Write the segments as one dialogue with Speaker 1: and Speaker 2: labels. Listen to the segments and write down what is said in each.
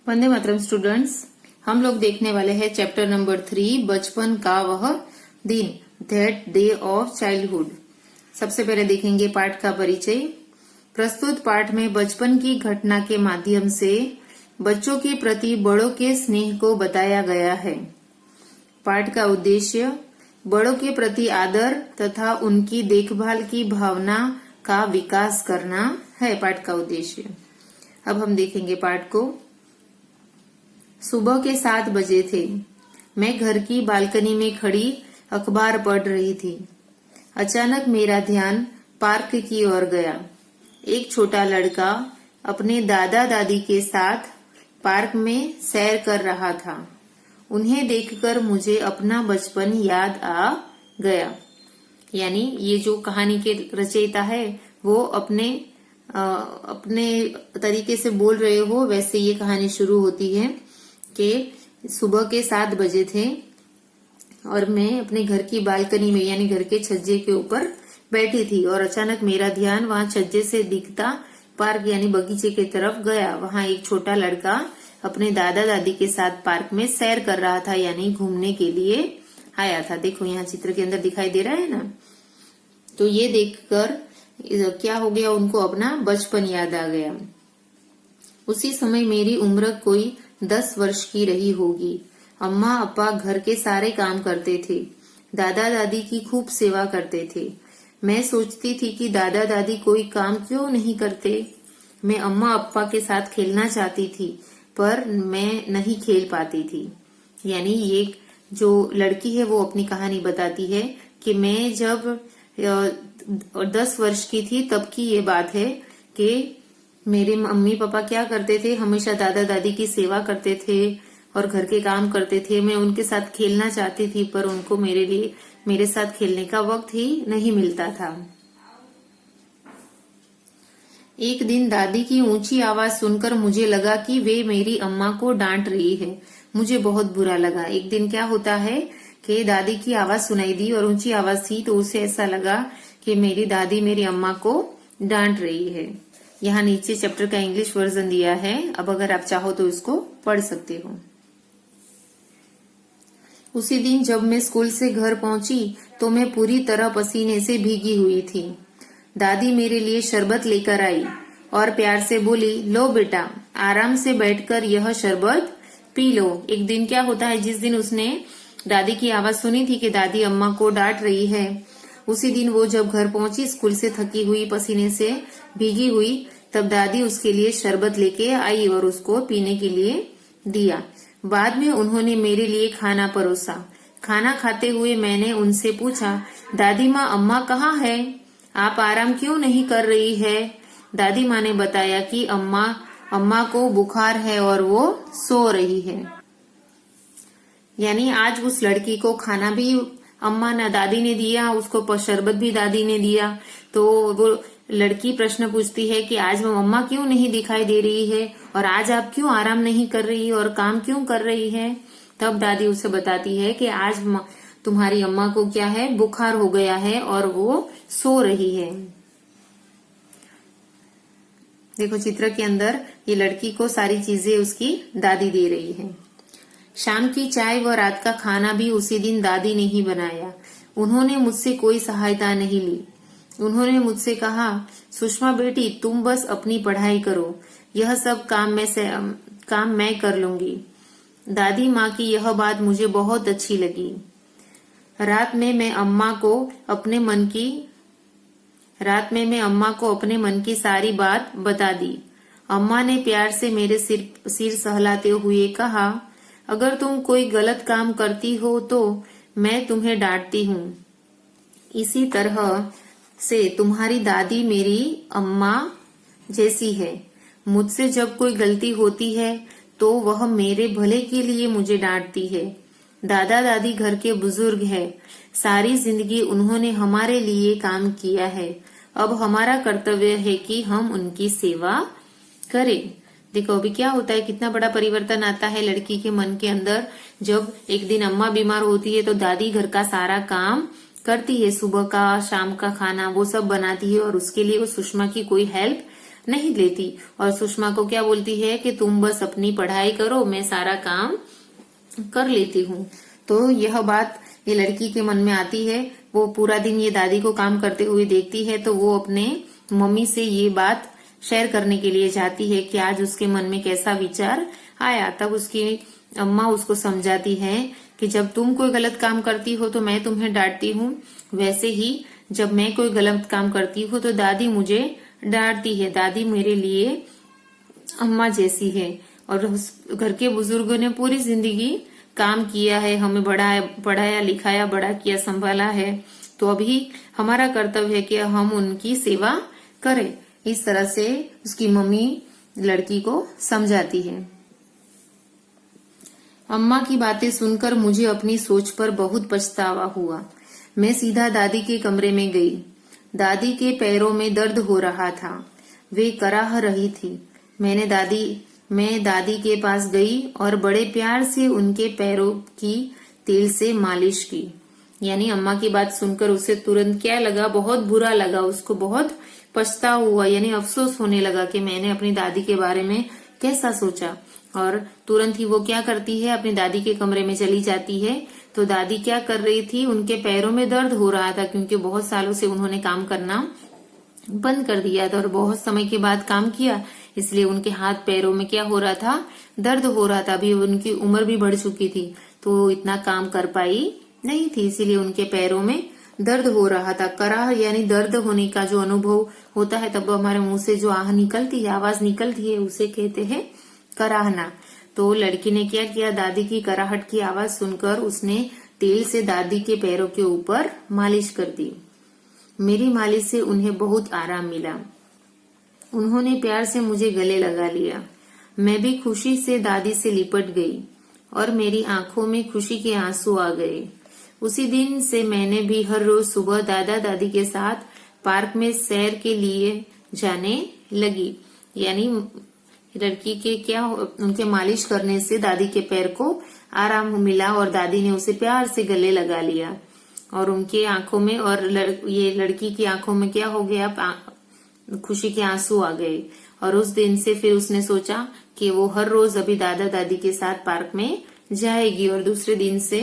Speaker 1: Vande Mataram students, हम लोग देखने वाले हैं चैप्टर नंबर 3 बचपन का वह दिन, दैट डे ऑफ चाइल्डहुड। सबसे पहले देखेंगे पाठ का परिचय। प्रस्तुत पाठ में बचपन की घटना के माध्यम से बच्चों के प्रति बड़ों के स्नेह को बताया गया है। पाठ का उद्देश्य बड़ों के प्रति आदर तथा उनकी देखभाल की भावना का विकास करना है। पाठ का उद्देश्य। अब हम देखेंगे पाठ को। सुबह के 7 बजे थे। मैं घर की बालकनी में खड़ी अखबार पढ़ रही थी। अचानक मेरा ध्यान पार्क की ओर गया। एक छोटा लड़का अपने दादा दादी के साथ पार्क में सैर कर रहा था। उन्हें देखकर मुझे अपना बचपन याद आ गया। यानी ये जो कहानी के रचयिता है वो अपने तरीके से बोल रहे हो, वैसे ये कहानी शुरू होती है कि सुबह के 7 बजे थे और मैं अपने घर की बालकनी में यानी घर के छज्जे के ऊपर बैठी थी और अचानक मेरा ध्यान वहां छज्जे से दिखता पार्क यानी बगीचे की तरफ गया। वहां एक छोटा लड़का अपने दादा दादी के साथ पार्क में सैर कर रहा था यानी घूमने के लिए आया था। देखो यहाँ चित्र के अंदर दिखाई दे रहा है ना। तो ये देखकर क्या हो गया, उनको अपना बचपन याद आ गया। उसी समय मेरी उम्र कोई 10 वर्ष की रही होगी। अम्मा अप्पा घर के सारे काम करते थे। दादा दादी की खूब सेवा करते थे। मैं सोचती थी कि दादा दादी कोई काम क्यों नहीं करते। मैं अम्मा अप्पा के साथ खेलना चाहती थी पर मैं नहीं खेल पाती थी। यानी ये जो लड़की है वो अपनी कहानी बताती है कि मैं जब 10 वर्ष की थी तब की ये बात है कि मेरे मम्मी पापा क्या करते थे, हमेशा दादा दादी की सेवा करते थे और घर के काम करते थे। मैं उनके साथ खेलना चाहती थी पर उनको मेरे साथ खेलने का वक्त ही नहीं मिलता था। एक दिन दादी की ऊंची आवाज सुनकर मुझे लगा कि वे मेरी अम्मा को डांट रही है। मुझे बहुत बुरा लगा। एक दिन क्या होता है कि दादी की आवाज सुनाई दी और ऊंची आवाज थी तो उसे ऐसा लगा कि मेरी दादी मेरी अम्मा को डांट रही है। यहाँ नीचे चैप्टर का इंग्लिश वर्जन दिया है। अब अगर आप चाहो तो इसको पढ़ सकते हो। उसी दिन जब मैं स्कूल से घर पहुंची तो मैं पूरी तरह पसीने से भीगी हुई थी। दादी मेरे लिए शरबत लेकर आई और प्यार से बोली, लो बेटा, आराम से बैठकर यह शरबत पी लो। एक दिन क्या होता है, जिस दिन उसने दादी की आवाज सुनी थी कि दादी अम्मा को डांट रही है, उसी दिन वो जब घर पहुंची स्कूल से थकी हुई पसीने से भीगी हुई, तब दादी उसके लिए शरबत लेके आई और उसको पीने के लिए दिया। बाद में उन्होंने मेरे लिए खाना परोसा। खाना खाते हुए मैंने उनसे पूछा, दादी माँ, अम्मा कहाँ है? आप आराम क्यों नहीं कर रही है? दादी माँ ने बताया कि अम्मा को बुखार है और वो सो रही है। यानी आज उस लड़की को खाना भी अम्मा ना दादी ने दिया, उसको शरबत भी दादी ने दिया। तो वो लड़की प्रश्न पूछती है कि आज मम्मा क्यों नहीं दिखाई दे रही है और आज आप क्यों आराम नहीं कर रही और काम क्यों कर रही है? तब दादी उसे बताती है कि आज तुम्हारी अम्मा को क्या है, बुखार हो गया है और वो सो रही है। देखो चित्र के अंदर ये लड़की को सारी चीजें उसकी दादी दे रही है। शाम की चाय व रात का खाना भी उसी दिन दादी ने ही बनाया। उन्होंने मुझसे कोई सहायता नहीं ली। उन्होंने मुझसे कहा, सुषमा बेटी, तुम बस अपनी पढ़ाई करो, यह सब काम मैं कर लूंगी। दादी माँ की यह बात मुझे बहुत अच्छी लगी। रात में मैं अम्मा को अपने मन की सारी बात बता दी। अम्मा ने प्यार से मेरे सिर सहलाते हुए कहा, अगर तुम कोई गलत काम करती हो तो मैं तुम्हें डांटती हूँ। इसी तरह से तुम्हारी दादी मेरी अम्मा जैसी है। मुझसे जब कोई गलती होती है तो वह मेरे भले के लिए मुझे डांटती है। दादा दादी घर के बुजुर्ग है। सारी जिंदगी उन्होंने हमारे लिए काम किया है। अब हमारा कर्तव्य है कि हम उनकी सेवा करें। देखो अभी क्या होता है, कितना बड़ा परिवर्तन आता है लड़की के मन के अंदर। जब एक दिन अम्मा बीमार होती है तो दादी घर का सारा काम करती है, सुबह का शाम का खाना वो सब बनाती है और उसके लिए वो सुषमा की कोई हेल्प नहीं लेती और सुषमा को क्या बोलती है कि तुम बस अपनी पढ़ाई करो, मैं सारा काम कर लेती हूँ। तो यह बात ये लड़की के मन में आती है। वो पूरा दिन ये दादी को काम करते हुए देखती है, तो वो अपने मम्मी से ये बात शेयर करने के लिए जाती है कि आज उसके मन में कैसा विचार आया। तब उसकी अम्मा उसको समझाती है कि जब तुम कोई गलत काम करती हो तो मैं तुम्हें डांटती हूँ, वैसे ही जब मैं कोई गलत काम करती हूँ तो दादी मुझे डांटती है। दादी मेरे लिए अम्मा जैसी है और उस घर के बुजुर्गों ने पूरी जिंदगी काम किया है, हमें पढ़ाया लिखाया, बड़ा किया, संभाला है, तो अभी हमारा कर्तव्य है कि हम उनकी सेवा करें। इस तरह से उसकी मम्मी लड़की को समझाती है। अम्मा की बातें सुनकर मुझे अपनी सोच पर बहुत पछतावा हुआ। मैं सीधा दादी के कमरे में गई। दादी के पैरों में दर्द हो रहा था, वे कराह रही थी। मैं दादी के पास गई और बड़े प्यार से उनके पैरों की तेल से मालिश की। यानी अम्मा की बात सुनकर उसे तुरंत क्या लगा, बहुत बुरा लगा, उसको बहुत पछतावा हुआ, यानी अफसोस होने लगा कि मैंने अपनी दादी के बारे में कैसा सोचा। और तुरंत ही वो क्या करती है, अपनी दादी के कमरे में चली जाती है। तो दादी क्या कर रही थी, उनके पैरों में दर्द हो रहा था क्योंकि बहुत सालों से उन्होंने काम करना बंद कर दिया था और बहुत समय के बाद काम किया, इसलिए उनके हाथ पैरों में क्या हो रहा था, दर्द हो रहा था। अभी उनकी उम्र भी बढ़ चुकी थी तो इतना काम कर पाई नहीं थी, इसीलिए उनके पैरों में दर्द हो रहा था। कराह यानी दर्द होने का जो अनुभव होता है, तब हमारे मुंह से जो निकलती है, आवाज निकलती है, उसे कहते हैं कराहना। तो लड़की ने क्या किया, दादी की कराहट की आवाज सुनकर उसने तेल से दादी के पैरों के ऊपर मालिश कर दी। मेरी मालिश से उन्हें बहुत आराम मिला। उन्होंने प्यार से मुझे गले लगा लिया। मैं भी खुशी से दादी से लिपट गई और मेरी आंखों में खुशी के आंसू आ गए। उसी दिन से मैंने भी हर रोज सुबह दादा दादी के साथ पार्क में सैर के लिए जाने लगी। यानी लड़की के क्या, उनके मालिश करने से दादी के पैर को आराम मिला और दादी ने उसे प्यार से गले लगा लिया और उनके आंखों में और ये लड़की की आंखों में क्या हो गया, खुशी के आंसू आ गए। और उस दिन से फिर उसने सोचा कि वो हर रोज अभी दादा दादी के साथ पार्क में जाएगी और दूसरे दिन से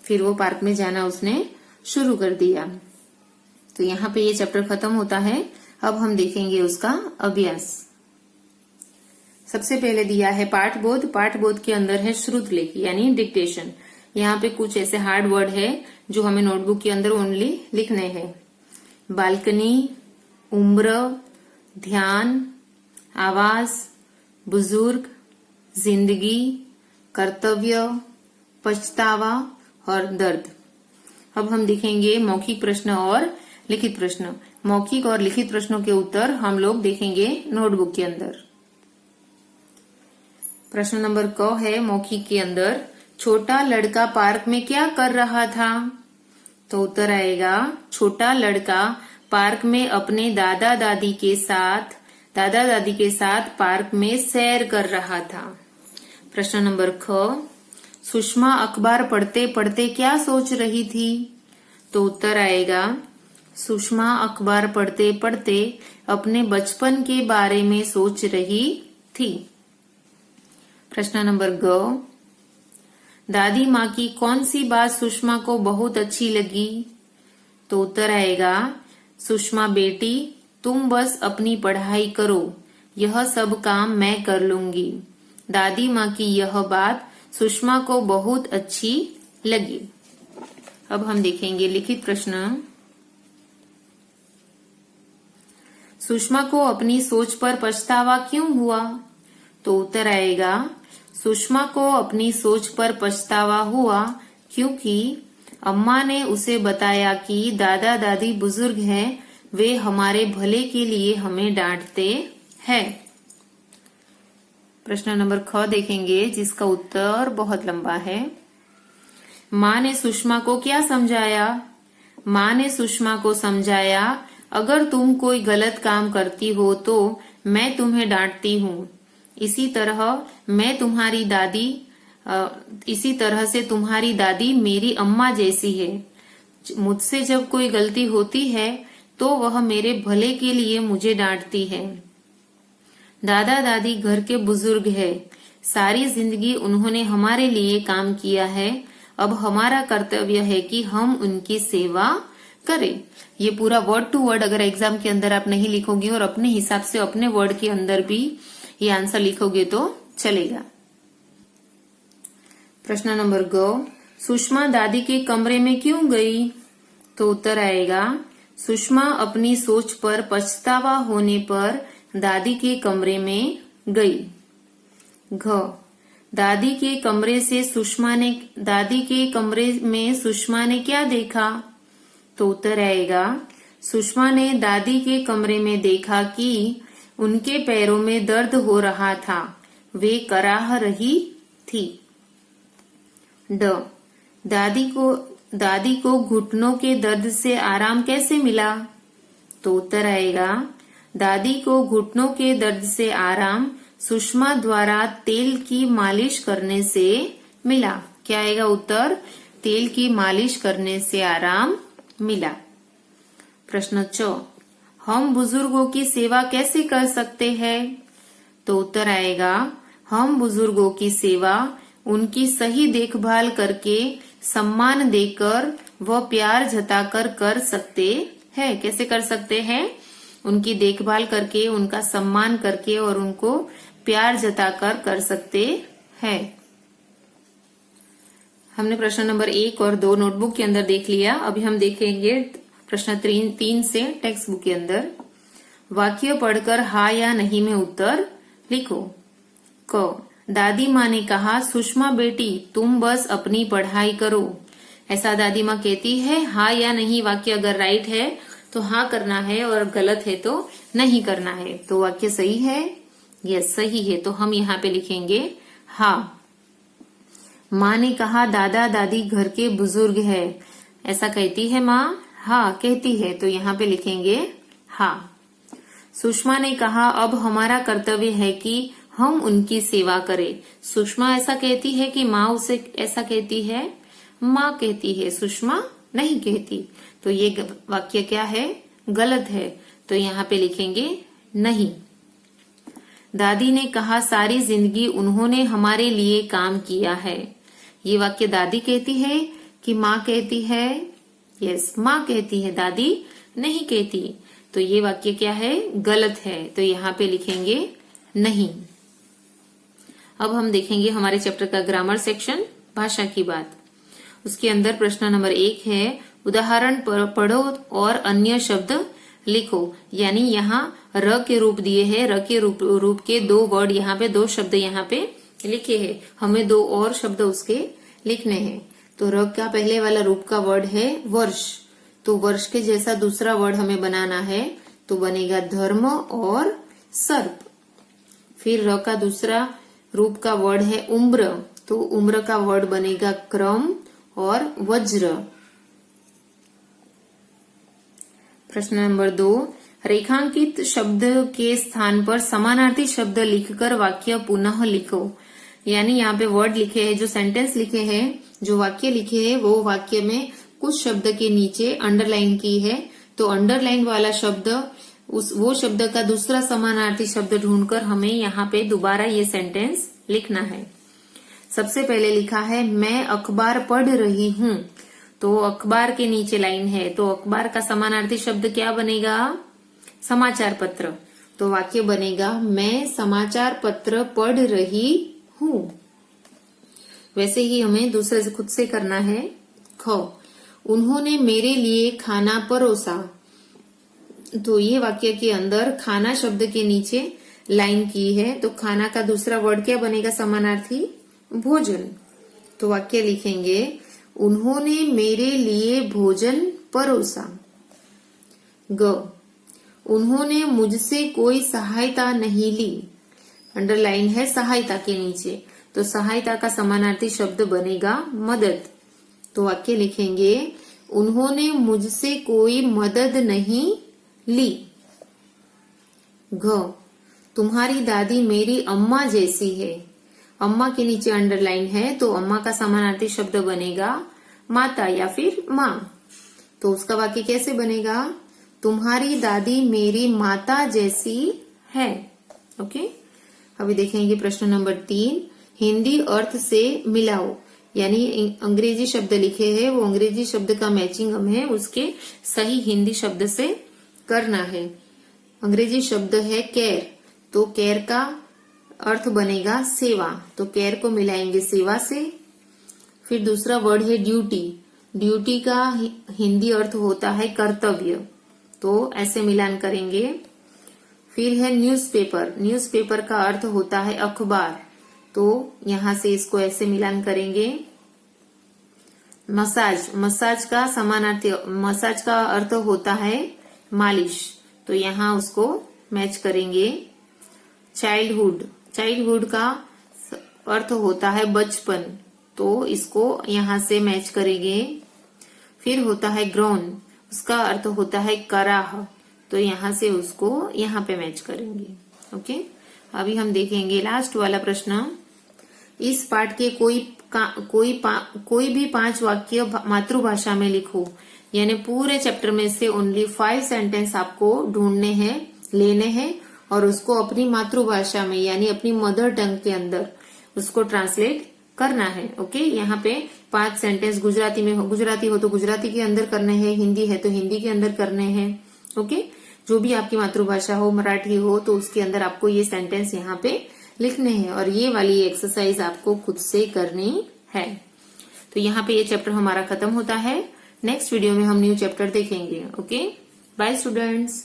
Speaker 1: फिर वो पार्क में जाना उसने शुरू कर दिया। तो यहाँ पे ये चैप्टर खत्म होता है। अब हम देखेंगे उसका अभ्यास। सबसे पहले दिया है पाठबोध। पाठबोध के अंदर है श्रुतलेख यानी डिक्टेशन। यहाँ पे कुछ ऐसे हार्ड वर्ड है जो हमें नोटबुक के अंदर ओनली लिखने हैं। बालकनी, उम्र, ध्यान, आवाज, बुजुर्ग, जिंदगी, कर्तव्य, पछतावा और दर्द। अब हम देखेंगे मौखिक प्रश्न और लिखित प्रश्न। मौखिक और लिखित प्रश्नों के उत्तर हम लोग देखेंगे नोटबुक के अंदर। प्रश्न नंबर क है मौखिक के अंदर, छोटा लड़का पार्क में क्या कर रहा था? तो उत्तर आएगा, छोटा लड़का पार्क में अपने दादा दादी के साथ पार्क में सैर कर रहा था। प्रश्न नंबर ख, सुषमा अखबार पढ़ते पढ़ते क्या सोच रही थी? तो उत्तर आएगा, सुषमा अखबार पढ़ते पढ़ते अपने बचपन के बारे में सोच रही थी। प्रश्न नंबर ग, दादी माँ की कौन सी बात सुषमा को बहुत अच्छी लगी? तो उत्तर आएगा, सुषमा बेटी तुम बस अपनी पढ़ाई करो, यह सब काम मैं कर लूंगी। दादी माँ की यह बात सुषमा को बहुत अच्छी लगी। अब हम देखेंगे लिखित प्रश्न। सुषमा को अपनी सोच पर पछतावा क्यों हुआ? तो उत्तर आएगा, सुषमा को अपनी सोच पर पछतावा हुआ क्योंकि अम्मा ने उसे बताया कि दादा दादी बुजुर्ग हैं, वे हमारे भले के लिए हमें डांटते हैं। प्रश्न नंबर ख देखेंगे जिसका उत्तर बहुत लंबा है। माँ ने सुषमा को क्या समझाया? माँ ने सुषमा को समझाया, अगर तुम कोई गलत काम करती हो तो मैं तुम्हें डांटती हूँ। इसी तरह से तुम्हारी दादी मेरी अम्मा जैसी है। मुझसे जब कोई गलती होती है तो वह मेरे भले के लिए मुझे डांटती है। दादा दादी घर के बुजुर्ग है, सारी जिंदगी उन्होंने हमारे लिए काम किया है, अब हमारा कर्तव्य है कि हम उनकी सेवा करें। ये पूरा वर्ड टू वर्ड अगर एग्जाम के अंदर आप नहीं लिखोगे और अपने हिसाब से अपने वर्ड के अंदर भी ये आंसर लिखोगे तो चलेगा। प्रश्न नंबर ग, सुषमा दादी के कमरे में क्यों गई? तो उत्तर आएगा, सुषमा अपनी सोच पर पछतावा होने पर दादी के कमरे में गई। घ, दादी के कमरे में सुषमा ने क्या देखा? तो उत्तर आएगा, सुषमा ने दादी के कमरे में देखा कि उनके पैरों में दर्द हो रहा था, वे कराह रही थी। ड, दादी को घुटनों के दर्द से आराम कैसे मिला? तो उत्तर आएगा, दादी को घुटनों के दर्द से आराम सुषमा द्वारा तेल की मालिश करने से मिला। क्या आएगा उत्तर? तेल की मालिश करने से आराम मिला। प्रश्न 4, हम बुजुर्गों की सेवा कैसे कर सकते हैं? तो उत्तर आएगा, हम बुजुर्गों की सेवा उनकी सही देखभाल करके, सम्मान देकर व प्यार जताकर कर सकते हैं। कैसे कर सकते हैं? उनकी देखभाल करके, उनका सम्मान करके और उनको प्यार जताकर कर सकते हैं। हमने प्रश्न नंबर 1 और 2 नोटबुक के अंदर देख लिया। अभी हम देखेंगे प्रश्न 3 से टेक्स्ट बुक के अंदर। वाक्य पढ़कर हाँ या नहीं में उत्तर लिखो। क, दादी माँ ने कहा, सुषमा बेटी तुम बस अपनी पढ़ाई करो। ऐसा दादी माँ कहती है। हाँ या नहीं वाक्य अगर राइट है तो हाँ करना है और गलत है तो नहीं करना है। तो वाक्य सही है? यस सही है। तो हम यहाँ पे लिखेंगे हाँ। माँ ने कहा, दादा दादी घर के बुजुर्ग है। ऐसा कहती है माँ? हाँ कहती है। तो यहाँ पे लिखेंगे हाँ। सुषमा ने कहा, अब हमारा कर्तव्य है कि हम उनकी सेवा करें। सुषमा ऐसा कहती है कि माँ उसे ऐसा कहती है? माँ कहती है, सुषमा नहीं कहती। तो ये वाक्य क्या है? गलत है। तो यहाँ पे लिखेंगे नहीं। दादी ने कहा, सारी जिंदगी उन्होंने हमारे लिए काम किया है। ये वाक्य दादी कहती है कि माँ कहती है? यस माँ कहती है, दादी नहीं कहती। तो ये वाक्य क्या है? गलत है। तो यहाँ पे लिखेंगे नहीं। अब हम देखेंगे हमारे चैप्टर का ग्रामर सेक्शन, भाषा की बात। उसके अंदर प्रश्न नंबर 1 है, उदाहरण पढ़ो और अन्य शब्द लिखो। यानी यहाँ र के रूप दिए हैं, र के रूप के 2 वर्ड यहाँ पे, 2 शब्द यहाँ पे लिखे हैं। हमें 2 और शब्द उसके लिखने हैं। तो र का पहले वाला रूप का वर्ड है वर्ष। तो वर्ष के जैसा दूसरा वर्ड हमें बनाना है। तो बनेगा धर्म और सर्प। फिर र का दूसरा रूप का वर्ड है उम्र। तो उम्र का वर्ड बनेगा क्रम और वज्र। प्रश्न नंबर 2, रेखांकित शब्द के स्थान पर समानार्थी शब्द लिखकर वाक्य पुनः लिखो। यानी यहाँ पे वर्ड लिखे हैं, जो सेंटेंस लिखे हैं, जो वाक्य लिखे हैं, वो वाक्य में कुछ शब्द के नीचे अंडरलाइन की है। तो अंडरलाइन वाला शब्द वो शब्द का दूसरा समानार्थी शब्द ढूंढकर हमें यहाँ पे दोबारा ये सेंटेंस लिखना है। सबसे पहले लिखा है, मैं अखबार पढ़ रही हूँ। तो अखबार के नीचे लाइन है। तो अखबार का समानार्थी शब्द क्या बनेगा? समाचार पत्र। तो वाक्य बनेगा, मैं समाचार पत्र पढ़ रही हूँ। वैसे ही हमें दूसरे से खुद से करना है। ख, उन्होंने मेरे लिए खाना परोसा। तो ये वाक्य के अंदर खाना शब्द के नीचे लाइन की है। तो खाना का दूसरा वर्ड क्या बनेगा समानार्थी? भोजन। तो वाक्य लिखेंगे, उन्होंने मेरे लिए भोजन परोसा। ग, उन्होंने मुझसे कोई सहायता नहीं ली। अंडरलाइन है सहायता के नीचे। तो सहायता का समानार्थी शब्द बनेगा मदद। तो वाक्य लिखेंगे, उन्होंने मुझसे कोई मदद नहीं ली। घ, तुम्हारी दादी मेरी अम्मा जैसी है। अम्मा के नीचे अंडरलाइन है। तो अम्मा का समानार्थी शब्द बनेगा माता या फिर माँ। तो उसका वाक्य कैसे बनेगा? तुम्हारी दादी मेरी माता जैसी है। ओके, अभी देखेंगे प्रश्न नंबर 3। हिंदी अर्थ से मिलाओ, यानी अंग्रेजी शब्द लिखे हैं, वो अंग्रेजी शब्द का मैचिंग हमें उसके सही हिंदी शब्द से करना है। अंग्रेजी शब्द है केयर, तो केयर का अर्थ बनेगा सेवा, तो केयर को मिलाएंगे सेवा से। फिर दूसरा वर्ड है ड्यूटी, ड्यूटी का हिंदी अर्थ होता है कर्तव्य, तो ऐसे मिलान करेंगे। फिर है न्यूज़पेपर, न्यूज़पेपर का अर्थ होता है अखबार, तो यहां से इसको ऐसे मिलान करेंगे। मसाज, मसाज का समानार्थी, मसाज का अर्थ होता है मालिश, तो यहां उसको मैच करेंगे। चाइल्डहुड, चाइल्डहुड का अर्थ होता है बचपन, तो इसको यहां से मैच करेंगे। फिर होता है ग्रोन, उसका अर्थ होता है कराह, तो यहां से उसको यहां पे मैच करेंगे। ओके, अभी हम देखेंगे लास्ट वाला प्रश्न। इस पाठ के कोई भी 5 वाक्य मातृभाषा में लिखो, यानी पूरे चैप्टर में से ओनली 5 सेंटेंस आपको ढूंढने हैं, लेने हैं और उसको अपनी मातृभाषा में यानी अपनी मदर टंग के अंदर उसको ट्रांसलेट करना है। ओके, यहाँ पे 5 सेंटेंस गुजराती में हो, गुजराती हो तो गुजराती के अंदर करने हैं, हिंदी है तो हिंदी के अंदर करने हैं। ओके, जो भी आपकी मातृभाषा हो, मराठी हो तो उसके अंदर आपको ये सेंटेंस यहाँ पे लिखने हैं और ये वाली एक्सरसाइज आपको खुद से करनी है। तो यहाँ पे ये चैप्टर हमारा खत्म होता है। नेक्स्ट वीडियो में हम न्यू चैप्टर देखेंगे। Okay, bye students.